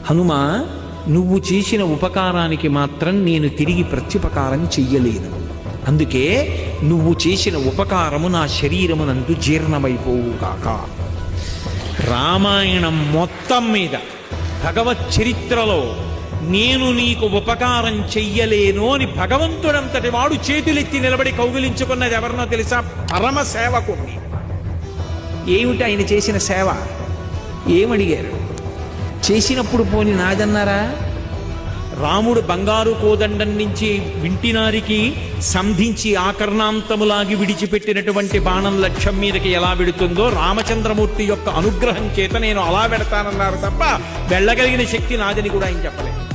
హనుమా, నువ్వు చేసిన ఉపకారానికి మాత్రం నేను తిరిగి ప్రత్యుపకారం చెయ్యలేను. అందుకే నువ్వు చేసిన ఉపకారము నా శరీరమునందు జీర్ణమైపోవుగాక. రామాయణం మొత్తం మీద భగవత్ చరిత్రలో నేను నీకు ఉపకారం చెయ్యలేను అని భగవంతుడంతటి వాడు చేతులెత్తి నిలబడి కౌగిలించుకున్నది ఎవరినో తెలుసా? పరమ సేవకుణ్ణి. ఏమిటి ఆయన చేసిన సేవ? ఏమడిగారు? చేసినప్పుడు పోని నాదన్నారా? రాముడు బంగారు కోదండం నుంచి వింటినారికి సంధించి ఆకర్ణాంతములాగి విడిచిపెట్టినటువంటి బాణం లక్ష్యం మీదకి ఎలా వెడుతుందో రామచంద్రమూర్తి యొక్క అనుగ్రహం చేత నేను అలా వెడతానన్నారు తప్ప వెళ్ళగలిగిన శక్తి నాదని కూడా ఆయన చెప్పలేదు.